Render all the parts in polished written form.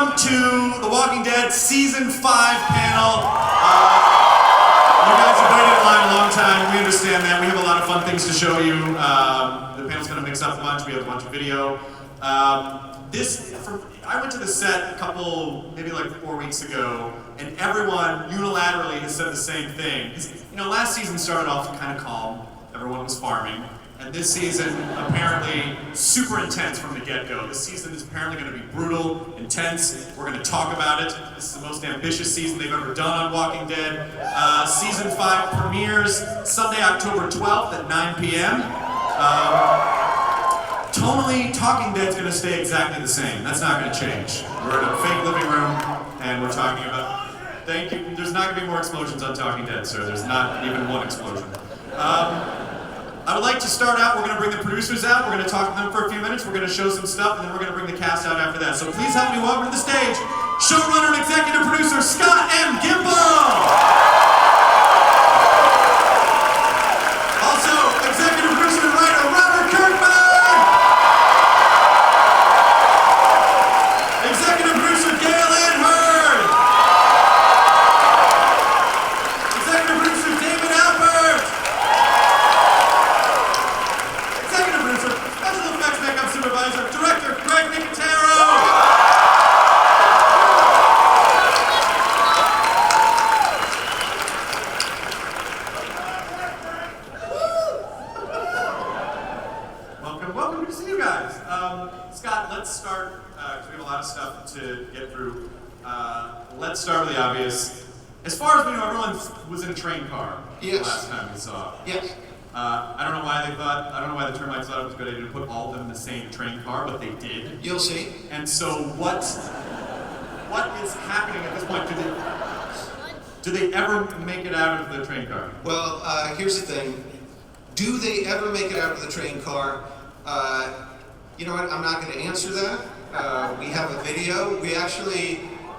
welcome to The Walking Dead Season 5 panel. You guys have waited in line a long time. We understand that. We have a lot of fun things to show you. The panel's going to mix up a bunch. We have a bunch of video. I went to the set a couple, maybe like 4 weeks ago, and everyone unilaterally has said the same thing. You know, last season started off kind of calm. Everyone was farming. And this season, apparently, super intense from the get-go. This season is apparently going to be brutal, intense. We're going to talk about it. This is the most ambitious season they've ever done on Walking Dead. Season 5 premieres Sunday, October 12th at 9 p.m. Tonally, Talking Dead's going to stay exactly the same. That's not going to change. We're in a fake living room, and we're talking about... Thank you. There's not going to be more explosions on Talking Dead, sir. There's not even one explosion. I would like to start out, we're going to bring the producers out, we're going to talk to them for a few minutes, we're going to show some stuff, and then we're going to bring the cast out after that. So please help me welcome to the stage, showrunner and executive producer, Scott M. Gimple! Also, executive producer and writer, Robert Kirkman! Executive producer, Gail Ann Hurd! Executive producer, David Albert! Special effects makeup supervisor, director Greg Nicotero. Welcome to see you guys. Scott, let's start, because we have a lot of stuff to get through. Let's start with the obvious. As far as we know, everyone was in a train car the last time we saw. Yes. I don't know why the termites thought it was a good idea to put all of them in the same train car, but they did. You'll see. And so what is happening at this point? Do they ever make it out of the train car? Well, here's the thing. Do they ever make it out of the train car? You know what, I'm not going to answer that. We have a video.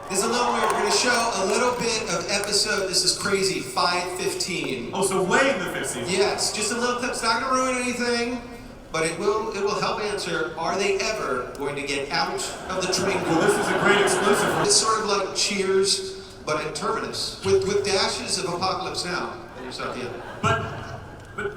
This is a little weird. We're going to show a little bit of episode, this is crazy, 5:15. Oh, so way in the 50s. Yes, just a little clip. It's not going to ruin anything, but it will help answer, are they ever going to get out of the train car? Well, this is a great exclusive. It's sort of like Cheers, but at Terminus, with dashes of Apocalypse Now. And you're at the end.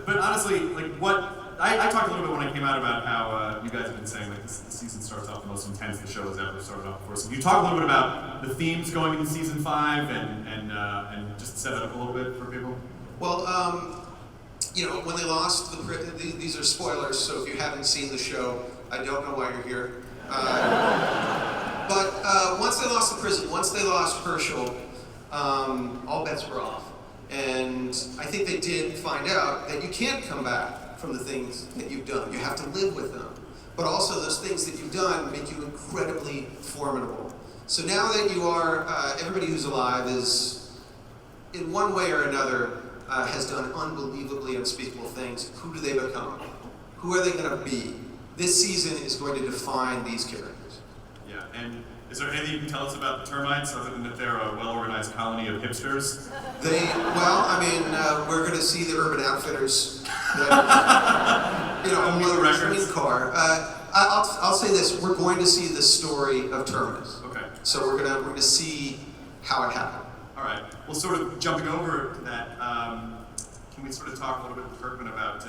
But honestly, like what... I talked a little bit when I came out about how you guys have been saying like this season starts off the most intense the show has ever started off before. So can you talk a little bit about the themes going into season 5 and just set it up a little bit for people? Well, you know, when they lost these are spoilers, so if you haven't seen the show, I don't know why you're here. But once they lost the prison, once they lost Herschel, all bets were off. And I think they did find out that you can't come back from the things that you've done. You have to live with them. But also those things that you've done make you incredibly formidable. So now that you are, everybody who's alive is, in one way or another, has done unbelievably unspeakable things. Who do they become? Who are they going to be? This season is going to define these characters. Yeah, and is there anything you can tell us about the termites other than that they're a well-organized colony of hipsters? We're going to see the Urban Outfitters. A train car. I'll say this: we're going to see the story of Terminus. Okay. So we're gonna see how it happened. All right. Well, sort of jumping over to that, can we sort of talk a little bit with Kirkman about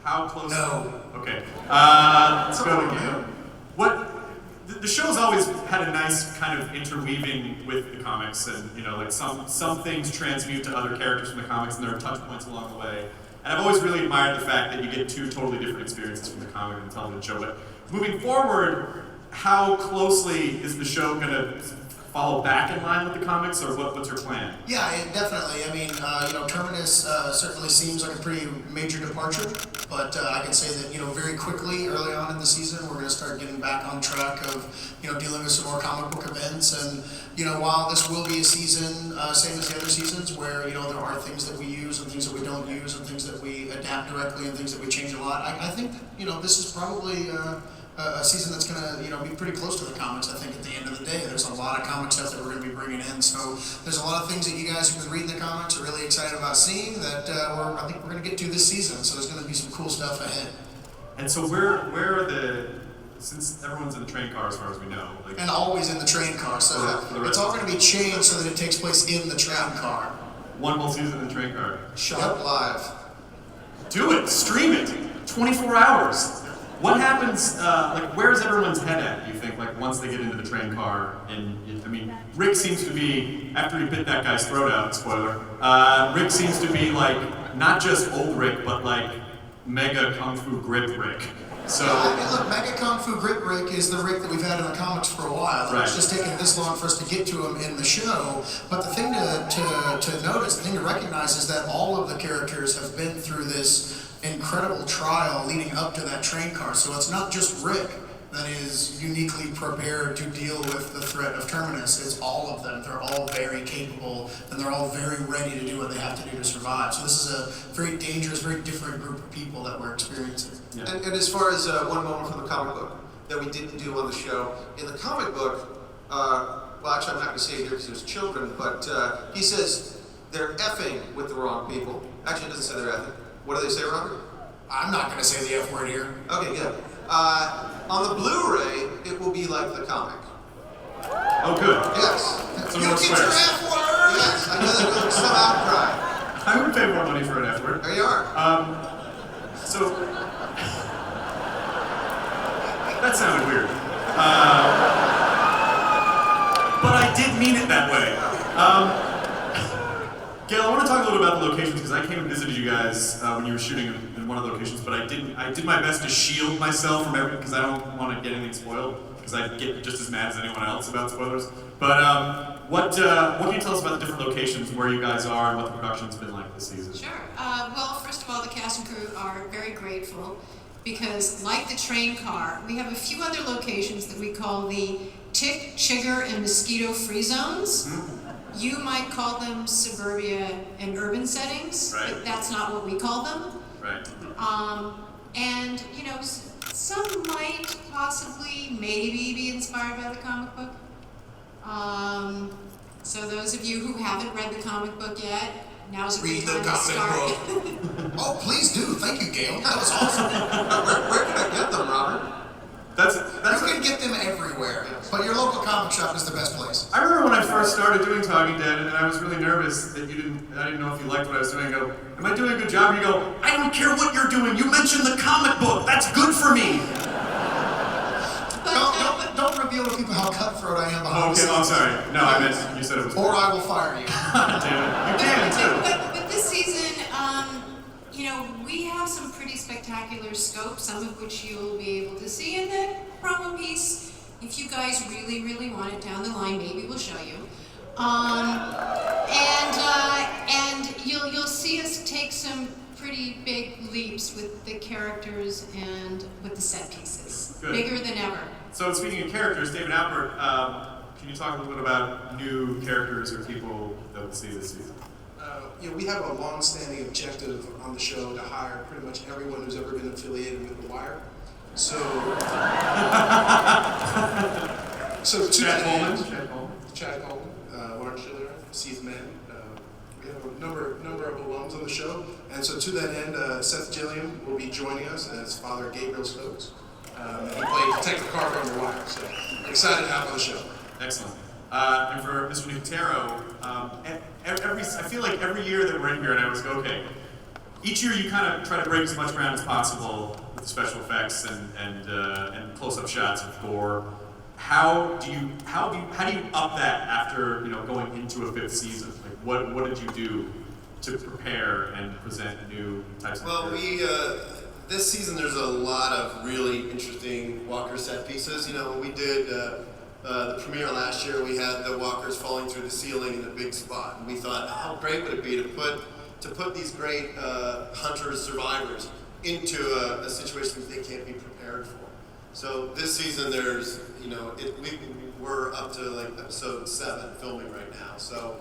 how close? No. Okay. Let's go again. The show's always had a nice kind of interweaving with the comics, and you know, like some things transmute to other characters from the comics, and there are touch points along the way. And I've always really admired the fact that you get two totally different experiences from the comic and the television show. But moving forward, how closely is the show going to follow back in line with the comics, or what's your plan? Yeah, definitely. I mean, Terminus certainly seems like a pretty major departure, but I can say that, very quickly, early on in the season, we're going to start getting back on track of, dealing with some more comic book events. And, while this will be a season, same as the other seasons, where, there are things that we use and things that we don't use and things that we adapt directly and things that we change a lot, I think, this is probably a season that's going to, be pretty close to the comics. I think at the end of the day, there's a lot of comic stuff that we're going to be bringing in. So there's a lot of things that you guys who've been reading the comics are really excited about seeing that I think we're going to get to this season. So there's going to be some cool stuff ahead. And so where are the since everyone's in the train car as far as we know, like, And always in the train car, so For the it's rest. all going to be changed so that it takes place in the train car. one whole season in the train car. Shot live. Do it, stream it, 24 hours. What happens, like, where's everyone's head at, you think, like, once they get into the train car? And, I mean, Rick seems to be, after he bit that guy's throat out, spoiler, Rick seems to be, like, not just old Rick, but, like, mega kung fu grip Rick. So, I mean, look, Mega Kung Fu Grip Rick is the Rick that we've had in the comics for a while. And It's Right. just taken this long for us to get to him in the show. But the thing to notice, the thing to recognize is that all of the characters have been through this incredible trial leading up to that train car. So it's not just Rick that is uniquely prepared to deal with the threat of Terminus. It's all of them. They're all very capable, and they're all very ready to do what they have to do to survive. So this is a very dangerous, very different group of people that we're experiencing. yeah. And as far as one moment from the comic book that we didn't do on the show, in the comic book, well, actually, I'm not going to say it here because there's children, but he says they're effing with the wrong people. Actually, it doesn't say they're effing. What do they say, Robert? I'm not going to say the F word here. Okay, good. On the Blu-ray, it will be like the comic. Oh, good. Yes. Some You more get your swears. F word! Yes, I know that was some outcry. I would pay more money for an F word. There you are. So, that sounded weird. But I did mean it that way. Gail, I want to talk a little about the locations because I came and visited you guys when you were shooting in one of the locations, but I did my best to shield myself from everything because I don't want to get anything spoiled because I get just as mad as anyone else about spoilers. But what can you tell us about the different locations, where you guys are, and what the production's been like this season? Sure. Well, first of all, the cast and crew are very grateful because, like the train car, we have a few other locations that we call the tick, chigger, and mosquito-free zones. You might call them suburbia and urban settings, Right. but that's not what we call them. Right. And, you know, some might possibly, maybe be inspired by the comic book. So those of you who haven't read the comic book yet, now's a Read good the time to start. comic book. Oh, please do. Thank you, Gail. That was awesome. Where can I get them, Robert? That's You can get them everywhere, but your local comic shop is the best place. I remember when I first started doing Talking Dead, and I was really nervous that I didn't know if you liked what I was doing. I go, am I doing a good job? And you go, I don't care what you're doing. You mentioned the comic book. That's good for me. Don't reveal to people how cutthroat I am Oh, behind the okay, I'm scenes. sorry. No, I meant you said it was. Or I will fire you. Damn it. You can too. But this season, you know, we have some pretty spectacular scopes, some of which you'll be able to see in the promo piece. If you guys really, really want it down the line, maybe we'll show you. And you'll see us take some pretty big leaps with the characters and with the set pieces. Good. Bigger than ever. So speaking of characters, David Albert, can you talk a little bit about new characters or people that we'll see this season? We have a long-standing objective on the show to hire pretty much everyone who's ever been affiliated with The Wire. So to Chad that end, Coleman. Chad Coleman, Warren Schiller, Steve Mann. We have a number of alums on the show, and so to that end, Seth Gilliam will be joining us as Father Gabriel Stokes. He played Detective Carver on The Wire, so excited to have him on the show. Excellent. And for Mr. Nicotero, I feel like every year that we're in here, and I always go, okay, each year you kind of try to break as much ground as possible with special effects and close-up shots of gore. How do you up that after going into a fifth season? Like what did you do to prepare and present new types of? Well, this season there's a lot of really interesting Walker set pieces. When we did the premiere last year, we had the walkers falling through the ceiling in a big spot, and we thought, how great would it be to put these great hunters, survivors into a situation that they can't be prepared for. So this season, there's we're up to like episode 7 filming right now. So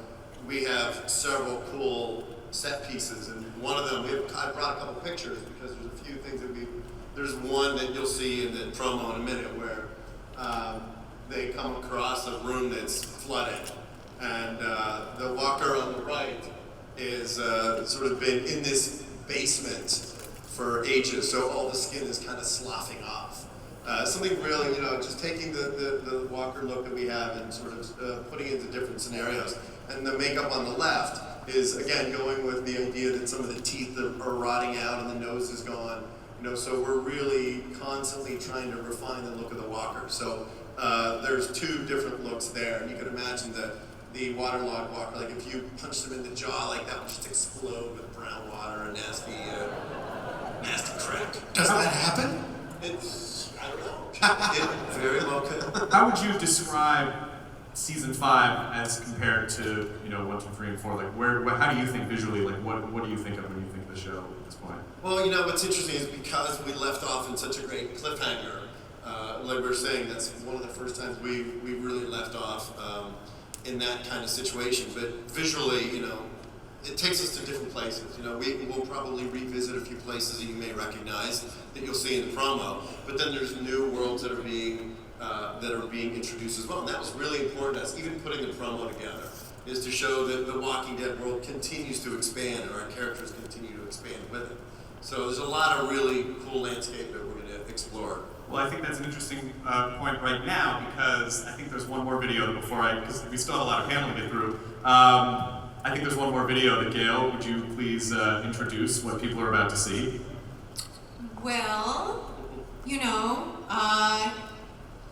we have several cool set pieces, and one of them I brought a couple pictures because there's a few things that there's one that you'll see in the promo in a minute where they come across a room that's flooded, and the walker on the right is sort of been in this basement for ages, so all the skin is kind of sloughing off. Something really, just taking the Walker look that we have and sort of putting it into different scenarios. And the makeup on the left is, again, going with the idea that some of the teeth are rotting out and the nose is gone. So we're really constantly trying to refine the look of the Walker. So there's two different looks there. And you can imagine that the waterlogged Walker, like if you punched him in the jaw, like that would just explode with brown water and nasty crack. Does that happen? I don't know. It very well could. How would you describe season 5 as compared to 1, 2, 3, and 4? Like how do you think visually? Like what do you think of when you think of the show at this point? Well, what's interesting is because we left off in such a great cliffhanger. Like we were saying, that's one of the first times we really left off in that kind of situation. But visually, it takes us to different places. We will probably revisit a few places that you may recognize that you'll see in the promo. But then there's new worlds that are being introduced as well. And that was really important to us, even putting the promo together, is to show that the Walking Dead world continues to expand and our characters continue to expand with it. So there's a lot of really cool landscape that we're going to explore. Well, I think that's an interesting point right now because I think there's one more video because we still have a lot of panel to get through. I think there's one more video that Gail, would you please introduce what people are about to see? Well, you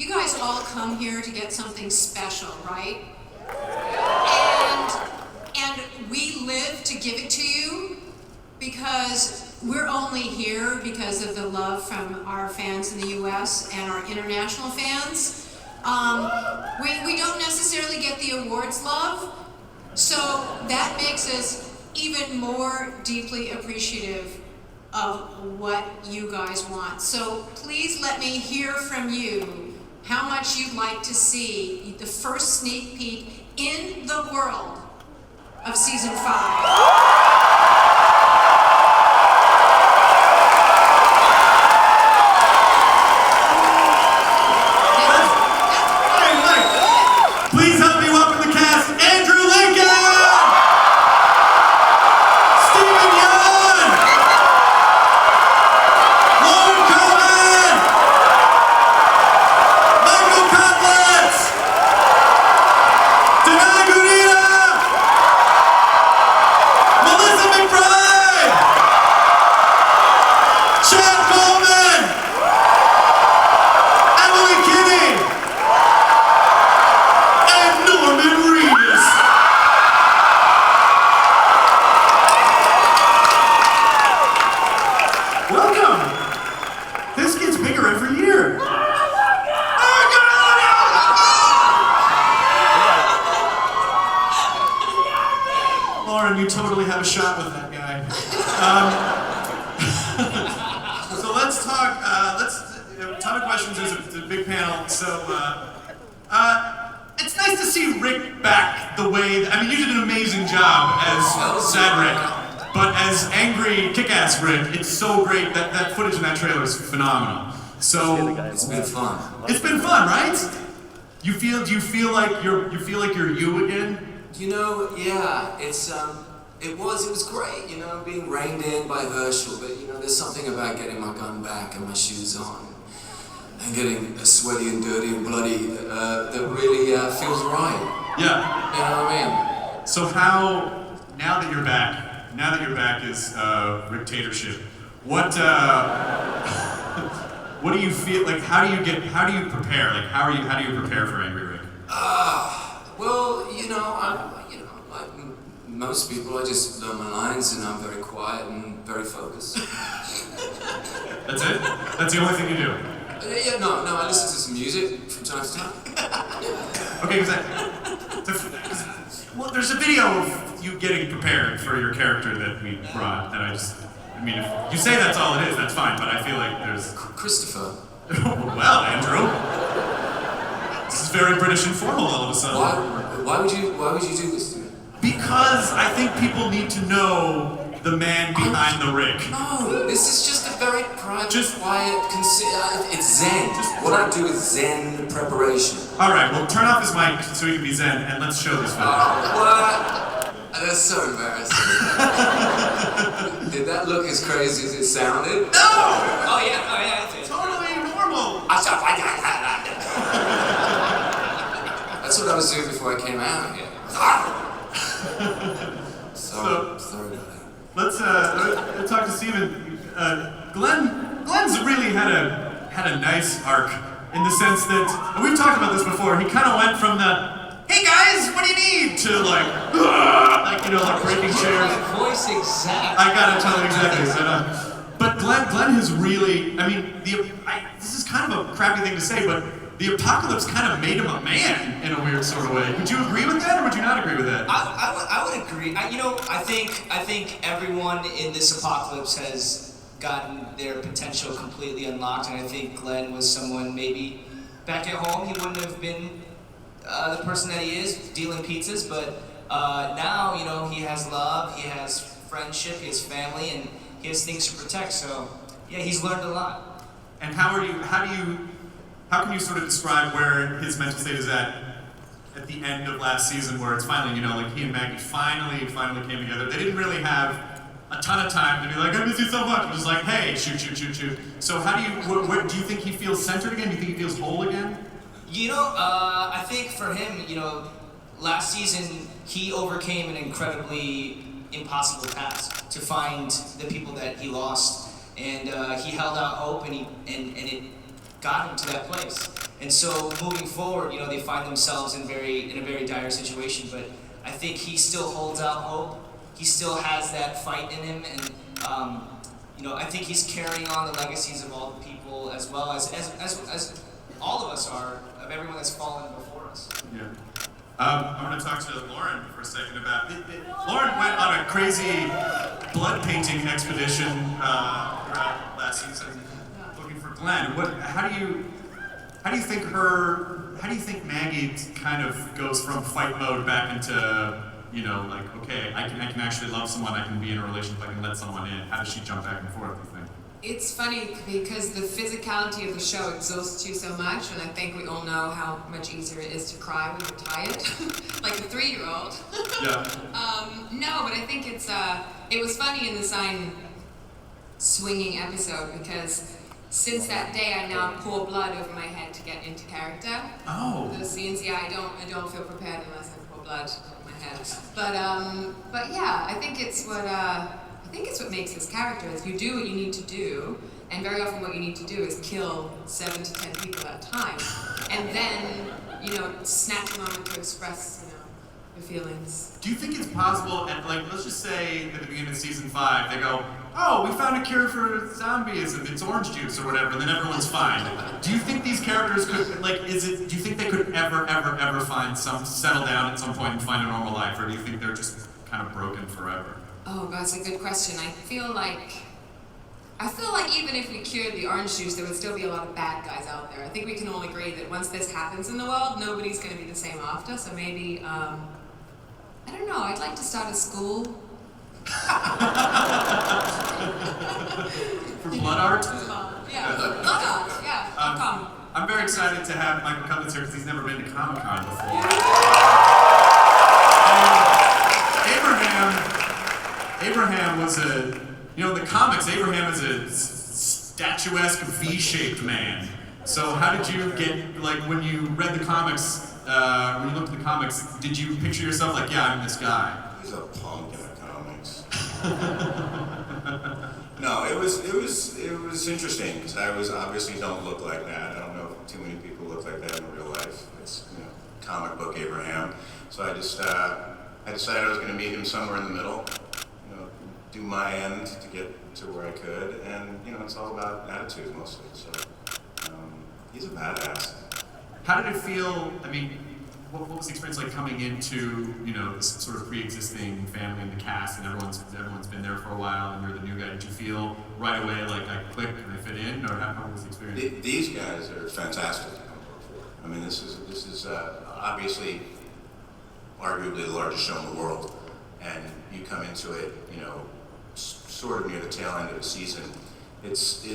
guys all come here to get something special, right? And we live to give it to you because we're only here because of the love from our fans in the US and our international fans. We don't necessarily get the awards love, so that makes us even more deeply appreciative of what you guys want. So please let me hear from you how much you'd like to see the first sneak peek in the world of season 5. Please help me welcome the cast, Andrew Lincoln! Stephen Yeun! Lauren Cohen! Michael Cutlets! Denai Gurira! Melissa McBride! Chad Coleman! Emily Kinney! Norman Reedus. Welcome. This gets bigger every year. Lauren, you totally have a shot with that guy. So let's talk. A ton of questions. There's a big panel. So. It's nice to see Rick back the way. You did an amazing job as sad Rick, but as angry, kick-ass Rick, it's so great. That footage in that trailer is phenomenal. So It's been fun. it's been fun, right? Do you feel like you're you again? Yeah, it was great, being reined in by Herschel, but there's something about getting my gun back and my shoes on and getting sweaty and dirty and bloody that really feels right. Yeah. You know what I mean? So now that you're back as Ricktatorship, what do you feel like? How do you prepare? Like how do you prepare for Angry Rick? Well, I'm like most people, I just learn my lines and I'm very quiet and very focused. That's it? That's the only thing you do? No, I listen to some music from time to time. Okay, well, there's a video of you getting prepared for your character that we brought, and if you say that's all it is, that's fine, but I feel like there's... Christopher. Well, Andrew. This is very British and formal all of a sudden. Why would you do this to me? Because I think people need to know the man behind the Rick. No, this is just a very private, quiet, it's Zen. What I do is Zen preparation. All right, well, turn off his mic so he can be Zen, and let's show this video. What? That's so embarrassing. Did that look as crazy as it sounded? No! Oh yeah, I did. Totally normal. I before I came out here. Sorry about that. Let's talk to Steven. Glenn's really had a nice arc in the sense that, and we've talked about this before, he kind of went from the, hey guys, what do you need, to like breaking chairs. My voice exact. I gotta tell it exactly. But Glenn has really, I mean, this is kind of a crappy thing to say, but the apocalypse kind of made him a man in a weird sort of way. Would you agree with that, or would you not agree with that? I would agree. I think everyone in this apocalypse has gotten their potential completely unlocked, and I think Glenn was someone maybe back at home he wouldn't have been the person that he is, dealing pizzas, but now, he has love, he has friendship, he has family, and he has things to protect, so yeah, he's learned a lot. And how can you sort of describe where his mental state is at the end of last season, where it's finally, like he and Maggie finally came together. They didn't really have a ton of time to be like, I miss you so much. It was like, hey, shoot. So how do you think he feels centered again? Do you think he feels whole again? I think for him, last season he overcame an incredibly impossible task to find the people that he lost, and he held out hope, and it got him to that place. And so moving forward, they find themselves in a very dire situation. But I think he still holds out hope. He still has that fight in him, and I think he's carrying on the legacies of all the people, as well as all of us are, of everyone that's fallen before us. Yeah. I'm going to talk to Lauren for a second about Lauren went on a crazy blood painting expedition throughout last season, looking for Glenn. How do you think Maggie kind of goes from fight mode back into, okay, I can actually love someone, I can be in a relationship, I can let someone in. How does she jump back and forth, you think? It's funny because the physicality of the show exhausts you so much, and I think we all know how much easier it is to cry when you're tired, like a 3-year-old. Yeah. No, but I think it was funny in the sign swinging episode because since that day I now pour blood over my head to get into character. Oh. Those scenes, yeah, I don't feel prepared unless I pour blood over my head. But yeah, I think it's what makes this character is you do what you need to do, and very often what you need to do is kill 7 to 10 people at a time, and then snatch a moment to express your feelings. Do you think it's possible, and let's just say at the beginning of season 5, they go, oh, we found a cure for zombies, and it's orange juice or whatever, and then everyone's fine. Do you think these characters could, do you think they could ever settle down at some point and find a normal life, or do you think they're just kind of broken forever? Oh, that's a good question. I feel like even if we cured the orange juice, there would still be a lot of bad guys out there. I think we can all agree that once this happens in the world, nobody's going to be the same after. So maybe, I don't know, I'd like to start a school. For blood art? Yeah, blood art, yeah. Come. I'm very excited to have Michael Cummins here because he's never been to Comic-Con before. Abraham was in the comics, Abraham is a statuesque V-shaped man. So how did you get, when you read the comics, when you looked at the comics, did you picture yourself like, yeah, I'm this guy? He's a punk in the comics. No, it was interesting because I obviously don't look like that. I don't know if too many people look like that in real life. It's comic book Abraham. So I decided I was going to meet him somewhere in the middle. Do my end to get to where I could, and it's all about attitude mostly. So he's a badass. How did it feel? I mean, what was the experience like coming into this sort of pre-existing family and the cast, and everyone's been there for a while, and you're the new guy? Did you feel right away like I click and I fit in, or how was the experience? These guys are fantastic to come work for. I mean, this is obviously arguably the largest show in the world, and you come into it, sort of near the tail end of the season. It's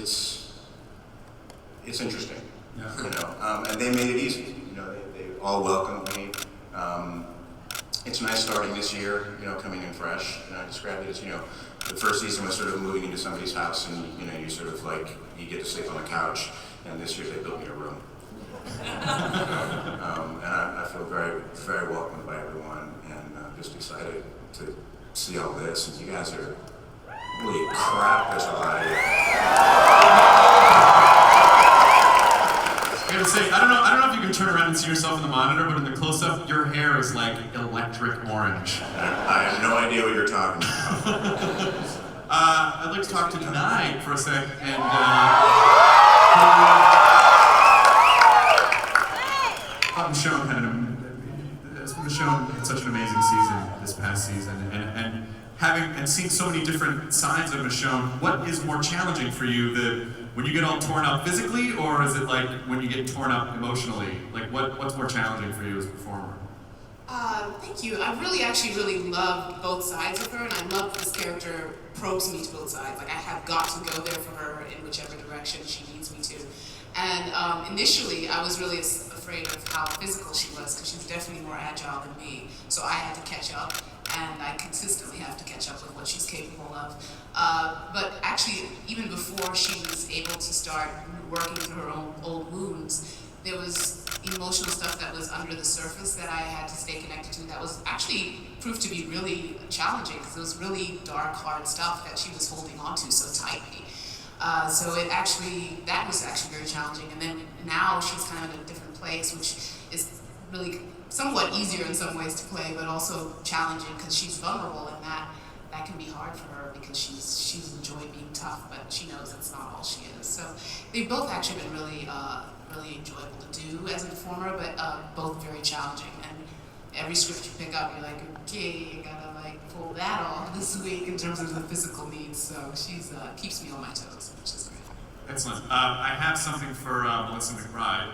interesting, yeah. and they made it easy. They all welcomed me. It's nice starting this year, coming in fresh. And I described it as, the first season was sort of moving into somebody's house, and you sort of you get to sleep on the couch. And this year they built me a room. And I feel very, very welcomed by everyone, and I'm just excited to see all this. And you guys are really crap as already. I gotta say, I don't know if you can turn around and see yourself in the monitor, but in the close-up, your hair is like electric orange. I have no idea what you're talking about. I'd like to talk to Denai for a sec, and Michonne had such an amazing season this past season, and having and seeing so many different sides of Michonne, what is more challenging for you, when you get all torn up physically, or is it like when you get torn up emotionally? Like what's more challenging for you as a performer? Thank you. I really loved both sides of her, and I love this character probes me to both sides. Like, I have got to go there for her in whichever direction she needs me to. And initially, I was really afraid of how physical she was, because she's definitely more agile than me. So I had to catch up, and I consistently have to catch up with what she's capable of. But actually, even before she was able to start working through her own old wounds, there was emotional stuff that was under the surface that I had to stay connected to that was actually proved to be really challenging, because it was really dark, hard stuff that she was holding on to so tightly. So that was actually very challenging. And then now she's kind of in a different place, which is really somewhat easier in some ways to play, but also challenging because she's vulnerable, and that can be hard for her because she's enjoyed being tough, but she knows it's not all she is. So they've both actually been really enjoyable to do as a performer, but both very challenging. And every script you pick up, you're like, okay, you gotta pull that off this week in terms of the physical needs. So she's keeps me on my toes, which is great. Excellent. I have something for Melissa McBride.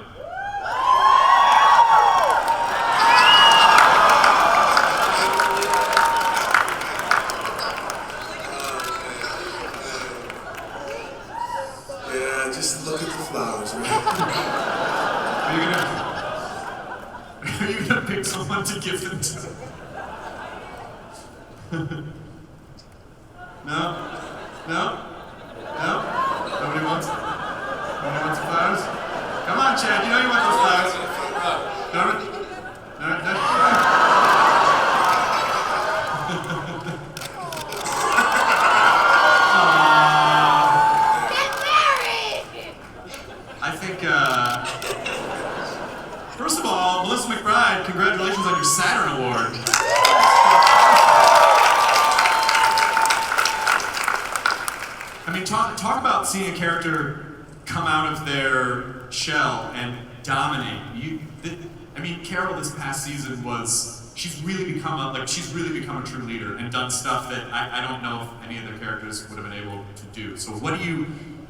Yeah, just look at the flowers, man. Are you gonna pick someone to give them to? No? Nobody wants the flowers? Come on, Chad, you know you want those flowers. No. Get married! I think, first of all, Melissa McBride, congratulations on your Saturn Award. I mean, talk about seeing a character come out of their shell and dominate. Carol this past season she's really become a true leader and done stuff that I don't know if any other characters would have been able to do. So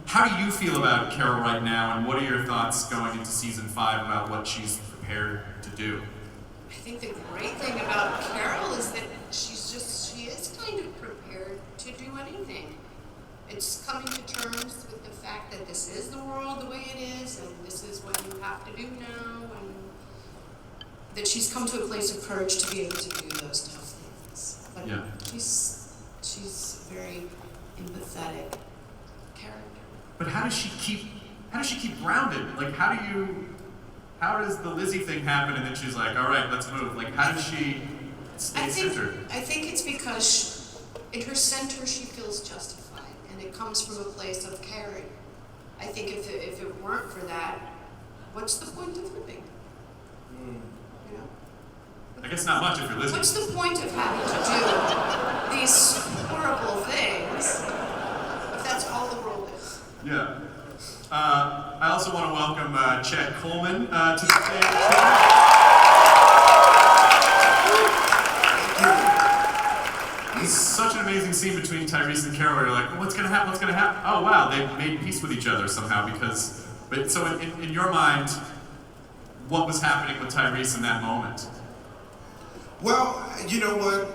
how do you feel about Carol right now, and what are your thoughts going into season 5 about what she's prepared to do? I think the great thing about Carol is that she is kind of prepared to do anything. It's coming to terms with the fact that this is the world the way it is, and this is what you have to do now, and that she's come to a place of courage to be able to do those tough things. But yeah. She's a very empathetic character. But how does she keep grounded? Like, how does the Lizzie thing happen and then she's like, all right, let's move? Like, how does she stay centered? I think it's because in her center she feels justified. It comes from a place of caring. I think if it weren't for that, what's the point of living? You know? I guess not much if you're listening. What's the point of having to do these horrible things if that's all the world is? Yeah. I also want to welcome Chad Coleman to the stage. It's such an amazing scene between Tyrese and Carol where you're like, what's gonna happen? Oh wow, they made peace with each other somehow so in your mind, what was happening with Tyrese in that moment? Well, you know what?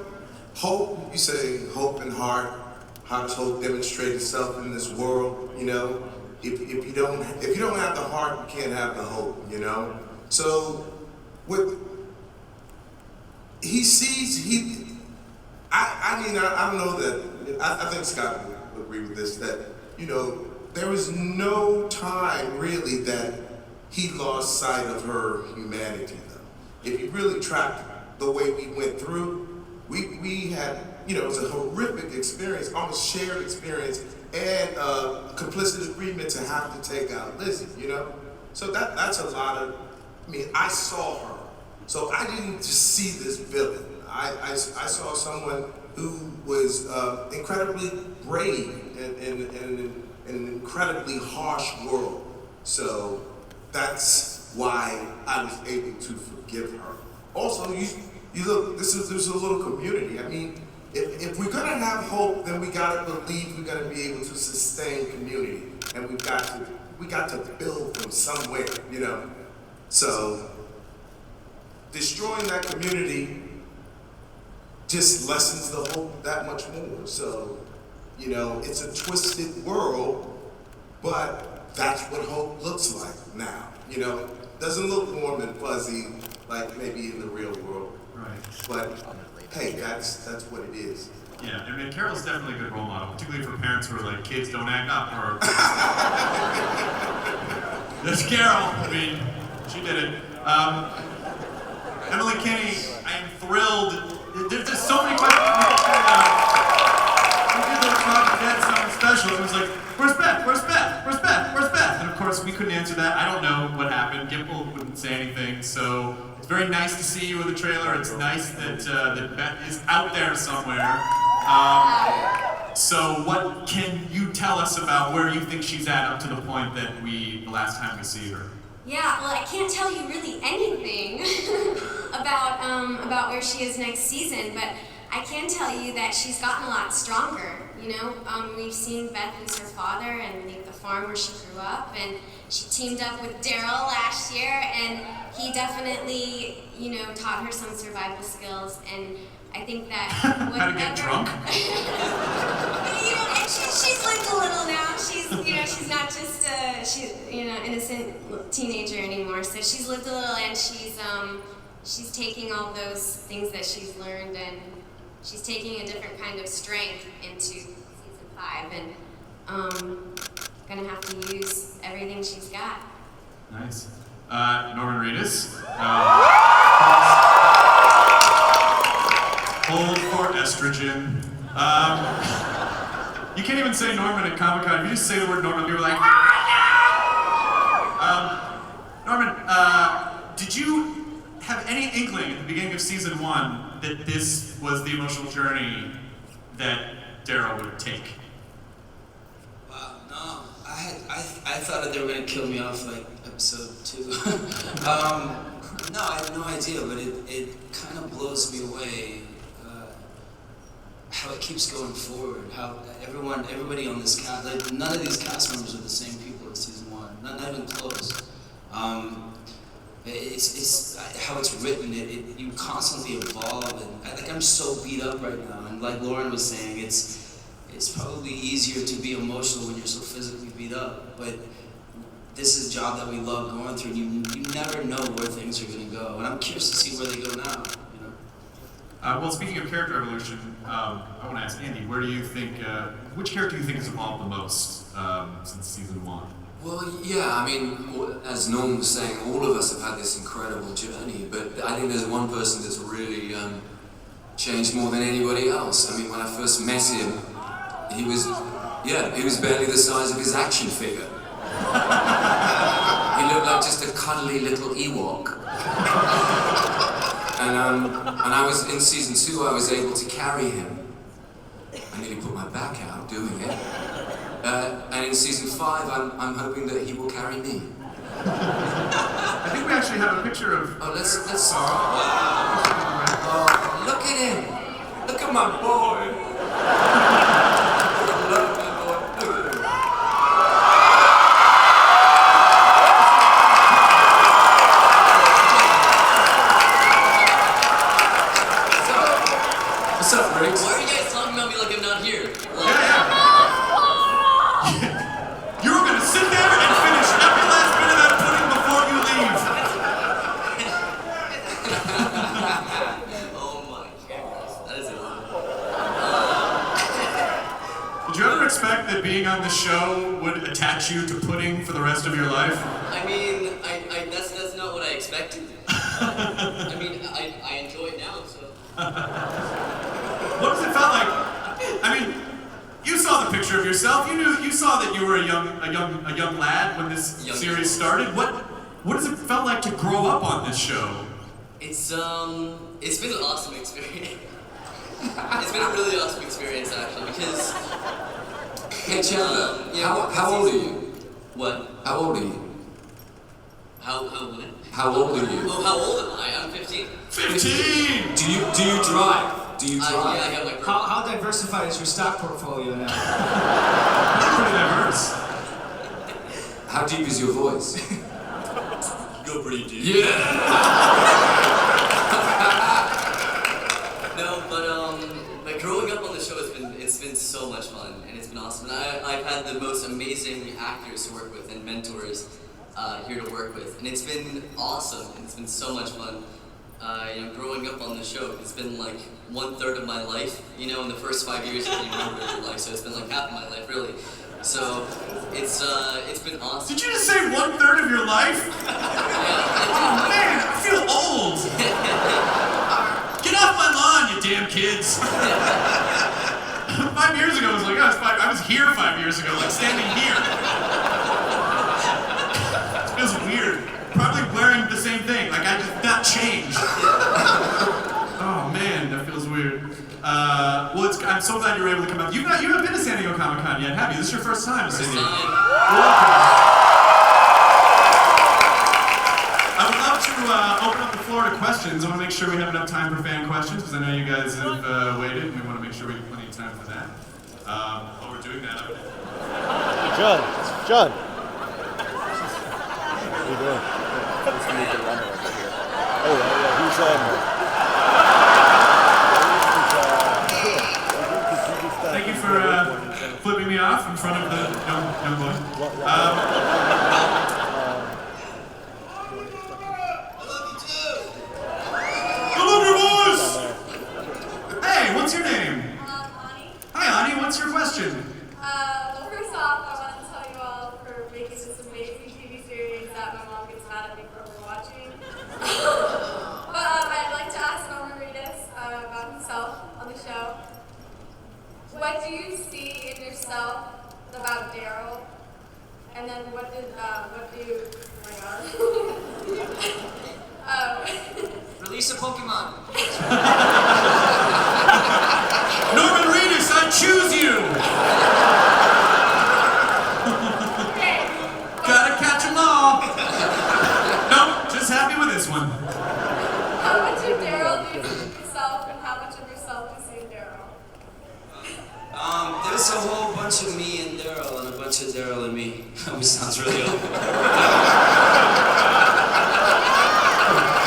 Hope, you say hope and heart. How does hope demonstrate itself in this world, you know? If you don't have the heart, you can't have the hope, you know? So I don't know that, I think Scott would agree with this, that, you know, there was no time really that he lost sight of her humanity, though. If you really track the way we went through, we had, you know, it was a horrific experience, almost shared experience, and complicit agreement to have to take out Lizzie, you know? So that's a lot of, I mean, I saw her. So I didn't just see this villain. I saw someone who was incredibly brave in an incredibly harsh world. So that's why I was able to forgive her. Also, you look, this is a little community. I mean, if we're gonna have hope, then we gotta believe we're gonna be able to sustain community, and we got to build from somewhere, you know. So destroying that community just lessens the hope that much more. So, you know, it's a twisted world, but that's what hope looks like now. You know, it doesn't look warm and fuzzy like maybe in the real world. Right. But hey, that's what it is. Yeah, I mean, Carol's definitely a good role model, particularly for parents who are like, kids don't act up, or... That's Carol. I mean, she did it. Emily Kinney, I am thrilled. There's just so many questions. We did the Talking Dead something special. It was like, where's Beth? Where's Beth? Where's Beth? Where's Beth? And of course, we couldn't answer that. I don't know what happened. Gimple wouldn't say anything. So it's very nice to see you in the trailer. It's nice that that Beth is out there somewhere. So what can you tell us about where you think she's at up to the point that the last time we see her? Yeah, well, I can't tell you really anything about where she is next season, but I can tell you that she's gotten a lot stronger. You know, we've seen Beth lose her father and leave the farm where she grew up, and she teamed up with Daryl last year, and he definitely, you know, taught her some survival skills, and I think that how to get drunk? You know, and she's lived a little now. She's, you know, she's not just innocent teenager anymore. So she's lived a little, and she's taking all those things that she's learned, and she's taking a different kind of strength into season 5, and gonna have to use everything she's got. Nice. Norman Reedus. Hold for estrogen. You can't even say Norman at Comic-Con. If you just say the word Norman, people are like, Norman, did you have any inkling at the beginning of season 1 that this was the emotional journey that Daryl would take? No. I thought that they were gonna kill me off like episode 2. No, I had no idea, but it kind of blows me away. How it keeps going forward, how everybody on this cast, like none of these cast members are the same people as season 1, not even close. It's how it's written. You constantly evolve, and I'm so beat up right now. And like Lauren was saying, it's probably easier to be emotional when you're so physically beat up. But this is a job that we love going through. And you never know where things are going to go, and I'm curious to see where they go now. Well, speaking of character evolution, I want to ask Andy, where do you think, which character do you think has evolved the most since season 1? Well, yeah, I mean, as Norm was saying, all of us have had this incredible journey, but I think there's one person that's really changed more than anybody else. I mean, when I first met him, he was barely the size of his action figure. He looked like just a cuddly little Ewok. And I was in season 2. I was able to carry him. I nearly put my back out doing it. And in season 5, I'm hoping that he will carry me. I think we actually have a picture of. Oh, let's. Wow! Oh, look at him! Look at my boy! I love my boy. Look at him. What's up, Riggs? Why are you guys talking about me like I'm not here? You were gonna sit there and finish every last bit of that pudding before you leave. Oh my goodness, that is a lot. Did you ever expect that being on the show would attach you to pudding for the rest of your life? I mean, expected. I mean, I enjoy it now, so. What does it feel like? I mean, you saw the picture of yourself. You saw that you were a young lad when this series started. What does it felt like to grow up on this show? It's been an awesome experience. It's been a really awesome experience actually because. Hey Chandler, how old are you? What? How old are you? How what? How old are you? Oh, how old am I? I'm 15. 15! Do you drive? Do you drive? Yeah, I got my birth. How diversified is your stock portfolio now? Pretty diverse. How deep is your voice? Go pretty deep. Yeah! No, but growing up on the show it's been so much fun and it's been awesome. And I've had the most amazing actors to work with and mentors here to work with, and it's been awesome and it's been so much fun. Growing up on the show, it's been like 1/3 of my life. In the first 5 years of being a member of your life, so it's been like half of my life really. So it's been awesome. Did you just say 1/3 of your life? Oh man, I feel old. Get off my lawn, you damn kids. 5 years ago, I was like, I was here 5 years ago, like standing here. It feels weird. Probably wearing the same thing, like I just not changed. Oh man, that feels weird. Well, I'm so glad you were able to come out. You haven't been to San Diego Comic-Con yet, have you? This is your first time, Cindy. Welcome. I would love to open up the floor to questions. I want to make sure we have enough time for fan questions, because I know you guys have waited, and we want to make sure we have plenty of time for that. While we're doing that, John. How you doing? Let's meet the runner over here. Oh, yeah, he's thank you for flipping me off in front of the young boy. I love your voice! Hey, what's your name? Ani. Hi, Ani. What's your question? Well, first off, I want to tell you all for making this amazing TV series that my mom gets mad at me for watching. But I'd like to ask Norman Reedus about himself on the show. What do you see in yourself about Daryl? And then what do you, oh my god. Release a Pokemon. Norman Reedus, I choose you! Gotta catch them all! Nope, just happy with this one. How much of Daryl do you see in yourself, and how much of yourself do you see in Daryl? There's a whole bunch of me and Daryl, and a bunch of Daryl and me. Which sounds really old.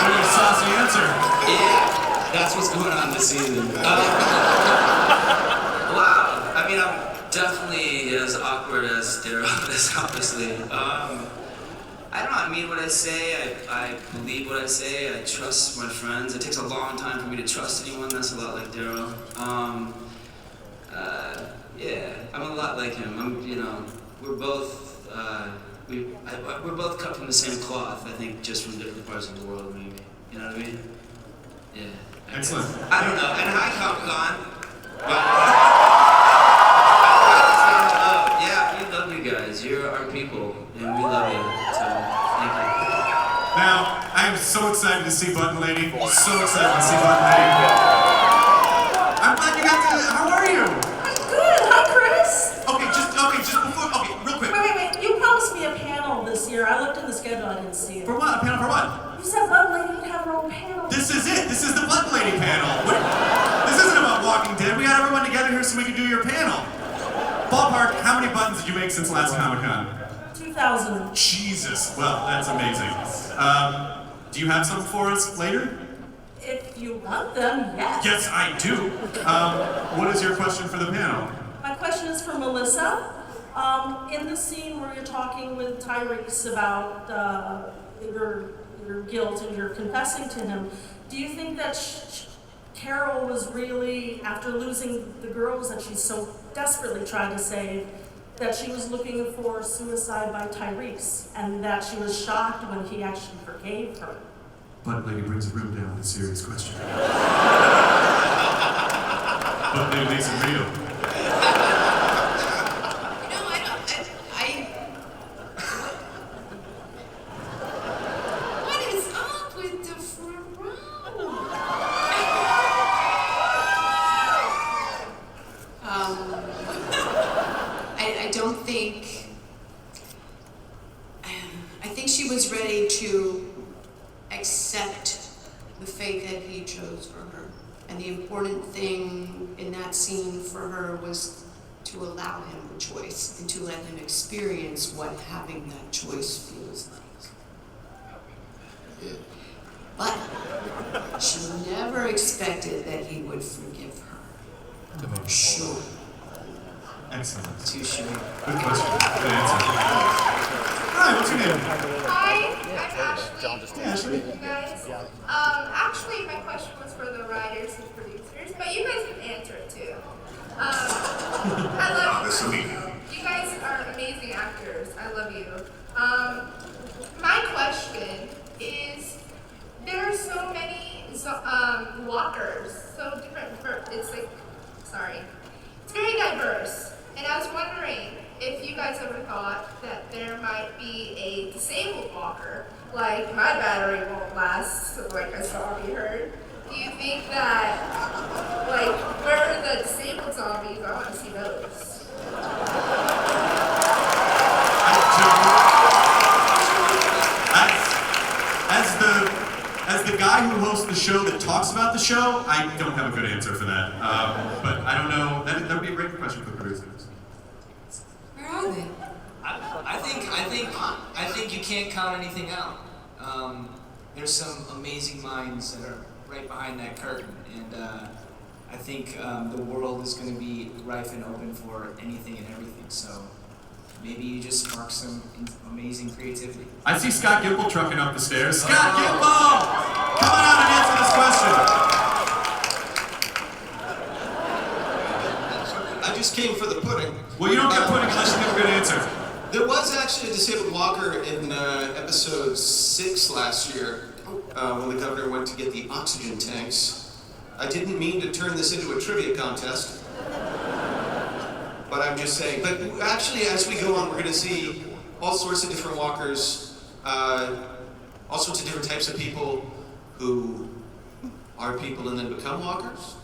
Pretty saucy answer. Yeah, that's what's going on this season. Wow, I mean, I'm definitely as awkward as Daryl is, obviously. I don't know, I mean what I say, I believe what I say, I trust my friends. It takes a long time for me to trust anyone, that's a lot like Daryl. Yeah, I'm a lot like him. We're both, we're both cut from the same cloth, I think, just from different parts of the world, maybe. You know what I mean? Yeah. Excellent. I don't know. And hi, Comic-Con. Yeah, we love you guys. You're our people, and we love you. So, thank you. Now, I am so excited to see Button Lady. So excited to see Button Lady. I'm glad you got to. How are you? I'm good. Hi, Chris. Okay, just before. Okay, real quick. Wait. You promised me a panel this year. I looked in the schedule. I didn't see it. For what? A panel for what? You said Button Lady would have her own panel. This is it. This is the Button Lady panel. This isn't about Walking Dead. We got everyone together here so we can do your panel. Ballpark, how many buttons did you make since last Comic-Con? 2,000. Jesus. Well, that's amazing. Do you have some for us later? If you want them, yes. Yes, I do. What is your question for the panel? My question is for Melissa. In the scene where you're talking with Tyrese about your guilt and you're confessing to him, do you think that Carol was really, after losing the girls that she so desperately tried to save, that she was looking for suicide by Tyrese, and that she was shocked when he actually forgave her? Butt lady brings the room down with a serious question. Butt lady makes it real. What is up with the front row? I don't think. I think she was ready to accept the fate that he chose for her. And the important thing in that scene for her was to allow him the choice and to let him experience what having that choice feels like. But she never expected that he would forgive her. Sure. Excellent. Too sure. Good question. Good answer. Hi, what's your name? Hi, I'm Ashley. John just Ashley. You guys. Actually, my question was for the writers and producers, but you guys can answer it too. I love This will be you guys are amazing actors. I love you. My question is, there are so many walkers, so different. It's like, sorry, it's very diverse. And I was wondering if you guys ever thought that there might be a disabled walker, like my battery won't last, like a zombie heard. Do you think that, like, where are the disabled zombies? I want to see those. As the guy who hosts the show that talks about the show, I don't have a good answer for that. But I don't know. That would be a great question for the producers. Where are they? I think you can't count anything out. There's some amazing minds that are right behind that curtain, and I think the world is going to be rife and open for anything and everything. So maybe you just spark some amazing creativity. I see Scott Gimple trucking up the stairs. Scott Gimple! Come on out and answer this question. I just came for the pudding. Well, you don't get pudding unless you give a good answer. There was actually a disabled walker in episode 6 last year when the governor went to get the oxygen tanks. I didn't mean to turn this into a trivia contest, but I'm just saying. But actually, as we go on, we're going to see all sorts of different walkers, all sorts of different types of people who are people and then become walkers,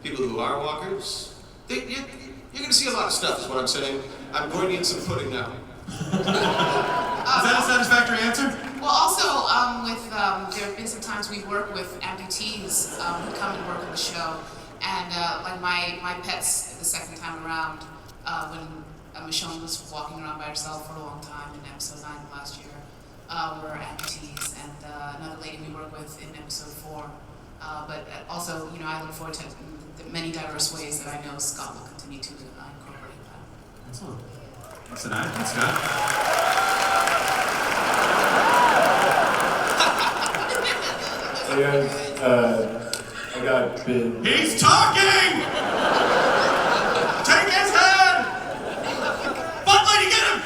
people who are walkers. You're going to see a lot of stuff, is what I'm saying. I'm going to eat some pudding now. Is that a satisfactory answer? Well, also, there have been some times we work with amputees who come and work on the show. And like my pets the second time around, when Michonne was walking around by herself for a long time in episode 9 of last year, were amputees. And another lady we work with in episode 4. But also, I look forward to the many diverse ways that I know Scott will continue to incorporate that. Excellent. That's an eye. Scott. Hey guys, I got bit. He's talking! Take his head! Butt lady, get him!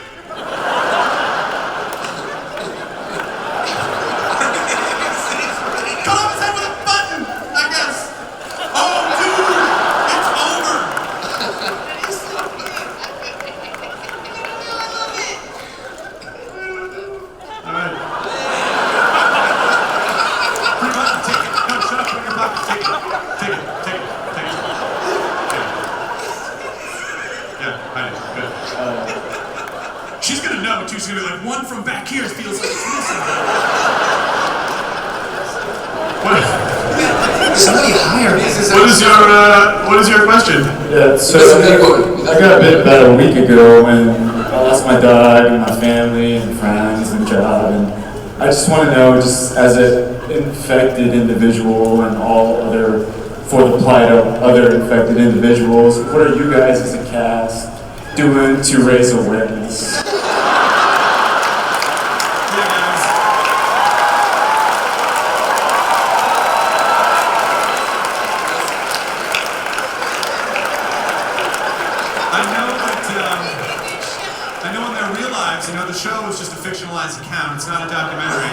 Cut off his head with a button, I guess. Oh, dude, it's over. That is so good. I love it. All right. Free button, take it. No, shut up, put it in your pocket. Take it. Take it. Take it. Take it. Yeah, I did. Good. She's gonna know too. She's gonna be like, one from back here feels like it's missing. Somebody hired What is your question? Yeah, so I got bit about a week ago when I lost my dog and my family and friends and job, and I just want to know, just as an infected individual and all other, for the plight of other infected individuals, what are you guys as a cast doing to raise awareness? I know in their real lives, the show is just a fictionalized account. It's not a documentary.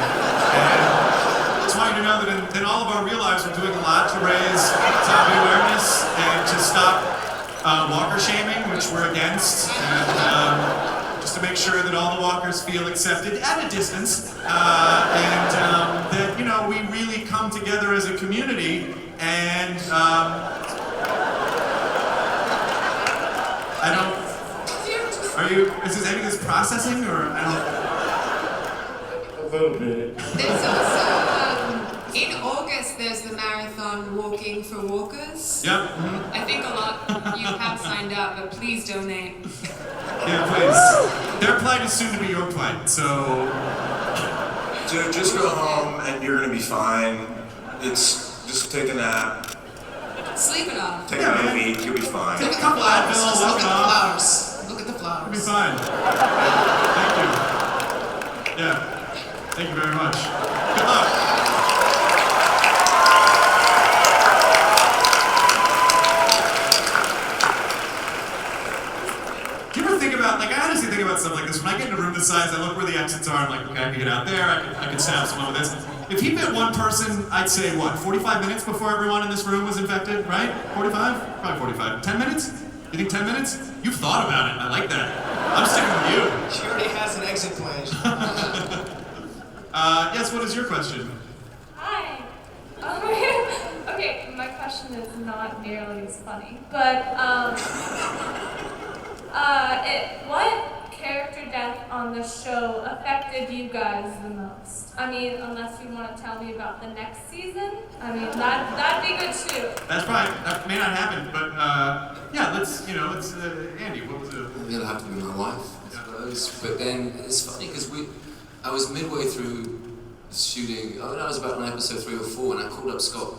And just want you to know that in all of our real lives, we're doing a lot to raise zombie awareness and to stop walker shaming, which we're against, and just to make sure that all the walkers feel accepted at a distance, and that, you know, we really come together as a community, and I don't, is this any of this processing, or I don't? A little bit. There's also, in August, there's the marathon Walking for Walkers. Yep. I think a lot of you have signed up, but please donate. Yeah, please. Their plight is soon to be your plight, so... Dude, just go home and you're gonna be fine. It's just take a nap, Sleep it off. take a week, you'll be fine. Take a couple Advil, Just walk look at the off. flowers. Look at the flowers. You'll be fine. Thank you. Yeah. Thank you very much. Good luck. Do you ever think about, like, I honestly think about stuff like this. When I get in a room this size, I look where the exits are. I'm like, okay, I can get out there. I can stab someone with this. If he met one person, I'd say, what, 45 minutes before everyone in this room was infected, right? 45? Probably 45. 10 minutes? You think 10 minutes? You've thought about it. I like that. I'm sticking with you. She already has an exit plan. Yes, what is your question? Hi. Okay, my question is not nearly as funny, but what character death on the show affected you guys the most? I mean, unless you want to tell me about the next season, I mean that'd be good too. That may not happen, but yeah, let's Andy, what was it? It'll have to be my wife, I suppose. But then it's funny because I was midway through shooting. I was about on episode 3 or 4, and I called up Scott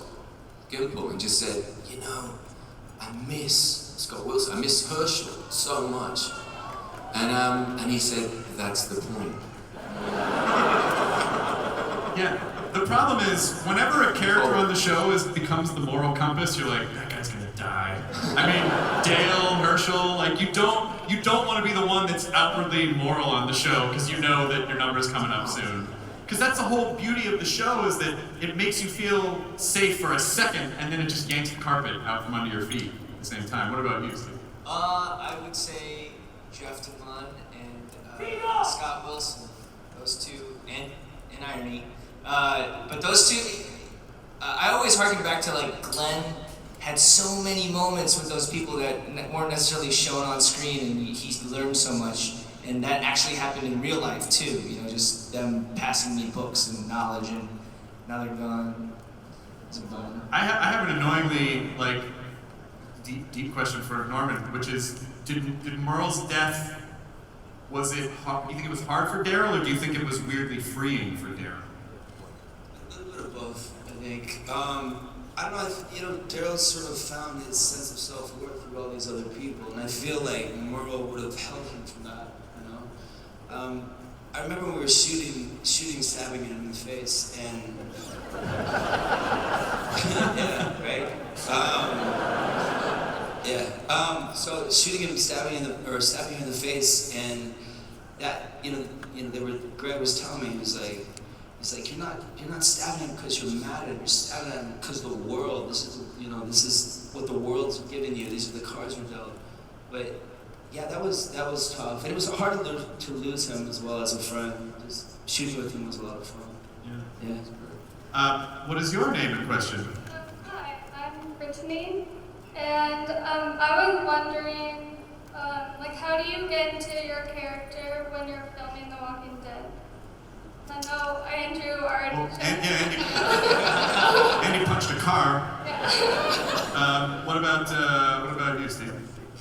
Gimple and just said, you know, I miss Scott Wilson. I miss Herschel so much. And he said, that's the point. Yeah. The problem is, whenever a character on the show becomes the moral compass, you're like, that guy's gonna die. I mean, Dale, Herschel, like you don't want to be the one that's outwardly moral on the show because you know that your number's coming up soon. Because that's the whole beauty of the show, is that it makes you feel safe for a second, and then it just yanks the carpet out from under your feet at the same time. What about you, Steve? I would say Jeff Devon and Scott Wilson. Those two, and Irony. But those two, I always harken back to, like, Glenn had so many moments with those people that weren't necessarily shown on screen, and he learned so much. And that actually happened in real life too, you know, just them passing me books and knowledge, and now they're gone. It's a bummer. I have an annoyingly, like, deep question for Norman, which is, did Merle's death, was it hard, do you think it was hard for Daryl, or do you think it was weirdly freeing for Daryl? A little bit of both, I think. I don't know, you know, Daryl sort of found his sense of self-worth through all these other people, and I feel like Merle would have held him from that, you know? I remember when we were shooting stabbing him in the face, and yeah, right? So shooting him, stabbing him in the face, and that, Greg was telling me, he's like, you're not stabbing him because you're mad at him. You're stabbing at him because of the world. This is what the world's giving you. These are the cards we're dealt. But yeah, that was tough, and it was hard to lose him as well as a friend. Just shooting with him was a lot of fun. Yeah. What is your name in question? Hi, I'm Brittany, and I was wondering, how do you get into your character when you're filming The Walking Dead? I know Andrew already. Andy punched a car. Yeah. What about you, Steve?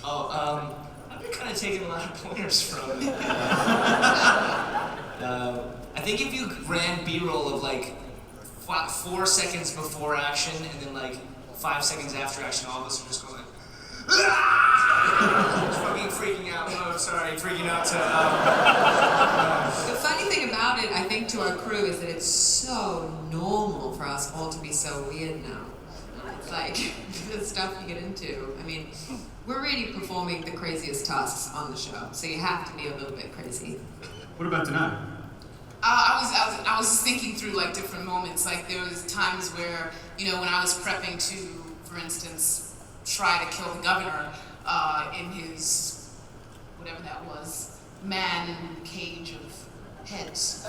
I've been kind of taking a lot of pointers from it. I think if you ran B-roll of like 4 seconds before action and then like 5 seconds after action, all of us are just going like, fucking freaking out. Oh, sorry, freaking out to. The funny thing about it, I think, to our crew is that it's so normal for us all to be so weird now. It's like the stuff you get into. I mean, we're really performing the craziest tasks on the show, so you have to be a little bit crazy. What about tonight? I I was just thinking through like different moments. Like there was times where, you know, when I was prepping to, for instance, try to kill the governor in his, whatever that was, man cage of heads.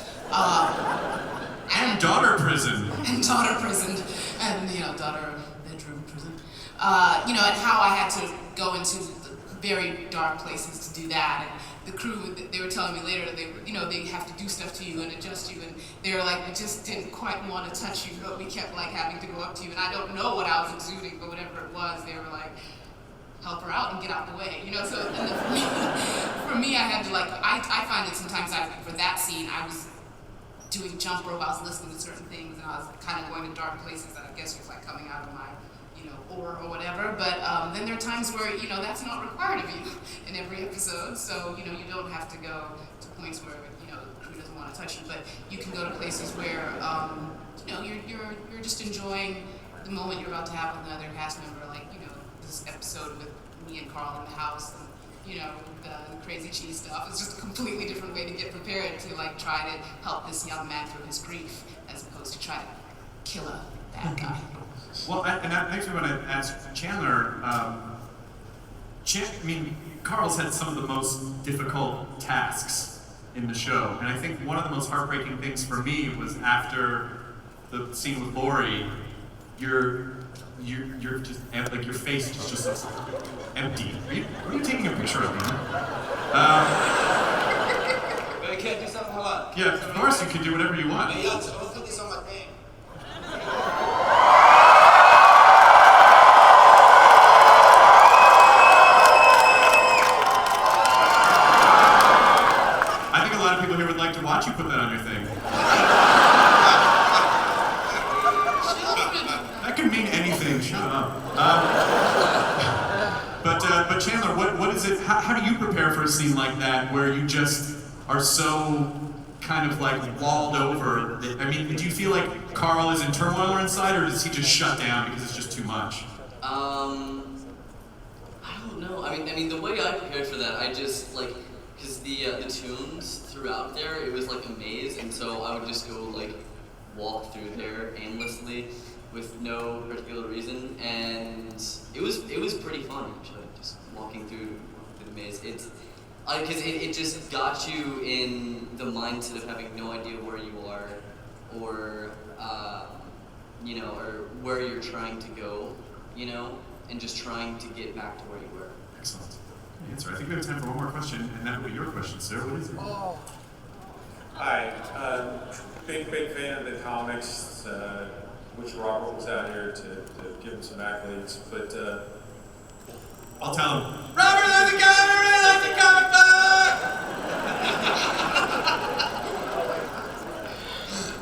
And daughter prison. And daughter prison. And, you know, daughter bedroom prison. You know, and how I had to go into very dark places to do that. And the crew, they were telling me later that they, you know, they have to do stuff to you and adjust you, and they were like, we just didn't quite want to touch you, but we kept like having to go up to you, and I don't know what I was exuding, but whatever it was, they were like, help her out and get out the way, you know. So and for me, I had to like, I find that sometimes for that scene, I was doing jump rope, I was listening to certain things, and I was kind of going to dark places that I guess was like coming out of my, you know, or whatever. But then there are times where, you know, that's not required of you in every episode. So, you know, you don't have to go to points where, you know, the crew doesn't want to touch you, but you can go to places where, you know, you're just enjoying the moment you're about to have with another cast member. Like, you know, this episode with me and Carl in the house, and, you know, the crazy cheese stuff. It's just a completely different way to get prepared to like try to help this young man through his grief, as opposed to try to kill a bad guy. Well, and that makes me want to ask Chandler. I mean, Carl's had some of the most difficult tasks in the show, and I think one of the most heartbreaking things for me was after the scene with Lori. You're just like your face just looks empty. Are you taking a picture of me? But I can't do something. Hold on. Yeah, of course you can do whatever you want. Hey, I'm gonna put this on my thing. I think a lot of people here would like to watch you put that on your thing. That could mean anything. Shut up. But Chandler, what is it? How do you prepare for a scene like that where you just are so kind of like walled over? I mean, do you feel like Carl is in turmoil inside, or does he just shut down because it's just too much? I don't know. I mean, the way I prepared for that, I just like, because the tunes throughout there, it was like a maze, and so I would just go like walk through there aimlessly with no particular reason, and it was pretty fun actually, just walking through the maze. It's because it just got you in the mindset of having no idea where you are, or you know, or where you're trying to go, you know, and just trying to get back to where you were. Excellent. Good answer. I think we have time for one more question, and that will be your question, sir. What is it? Oh. Hi. Big fan of the comics, which Robert was out here to give him some accolades, but I'll tell him. Robert, that's the guy who really likes the comic book!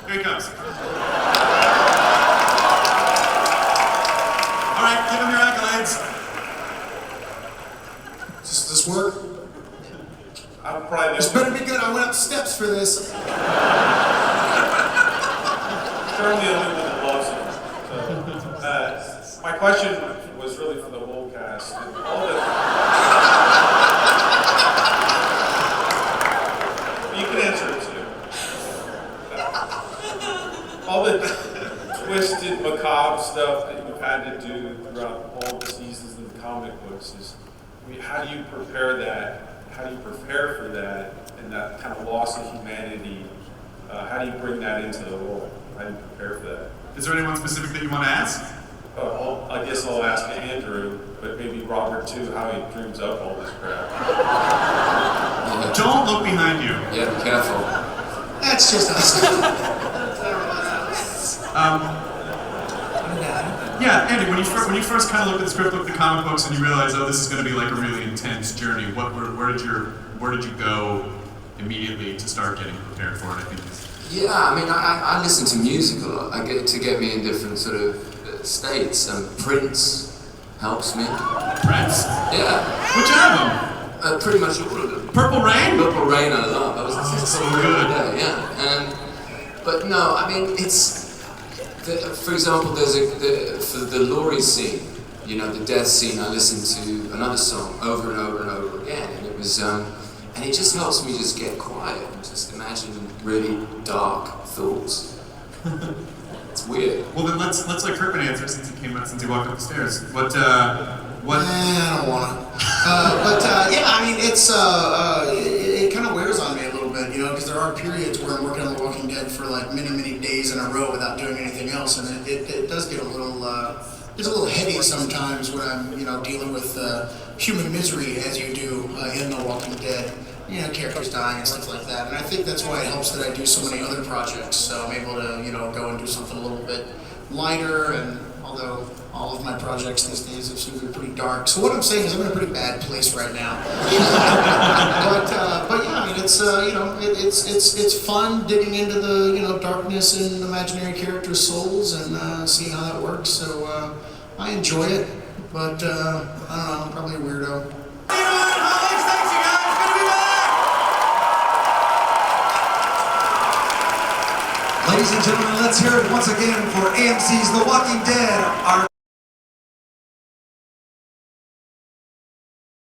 Here he comes. All right, give him your accolades. Does this work? I'm probably This better be good. I went up steps for this. currently the only one that loves him. So, my question was really for the whole cast. You can answer it too. All the twisted, macabre stuff that you've had to do throughout all the seasons of the comic books is, I mean, how do you prepare that? How do you prepare for that and that kind of loss of humanity? How do you bring that into the role? How do you prepare for that? Is there anyone specific that you want to ask? I guess I'll ask Andrew, but maybe Robert too, how he dreams up all this crap. Don't look behind you. Yeah, be careful. That's just us. Yeah, Andy, when you first kind of looked at the script, looked at the comic books, and you realized, oh, this is going to be like a really intense journey. Where did you go immediately to start getting prepared for it? I think. Yeah, I mean, I listen to music a lot. I get to get me in different sort of states. Prince helps me. Prince? Yeah. Which album? Pretty much all of them. Purple Rain? Purple Rain, I love. I was listening to so it good. the other day, yeah. But no, I mean, it's. For example, for the Laurie scene, you know, the death scene, I listened to another song over and over and over again, and it was And it just helps me just get quiet and just imagine really dark thoughts. It's weird. Well, then let's let Kirkman answer since he walked up the stairs. What? I don't want to. Yeah, I mean, it kind of wears on me a little bit, you know, because there are periods where I'm working on The Walking Dead for like many days in a row without doing anything else, and it does get a little, it's a little heavy sometimes when I'm, you know, dealing with human misery as you do in The Walking Dead. You know, characters dying and stuff like that, and I think that's why it helps that I do so many other projects, so I'm able to, you know, go and do something a little bit lighter, and although all of my projects these days have seemed to be pretty dark. So what I'm saying is I'm in a pretty bad place right now. but yeah, I mean, it's you know, it's fun digging into the, you know, darkness in imaginary characters' souls and seeing how that works. So I enjoy it, but I don't know, I'm probably a weirdo. Ladies and gentlemen, let's hear it once again for AMC's The Walking Dead.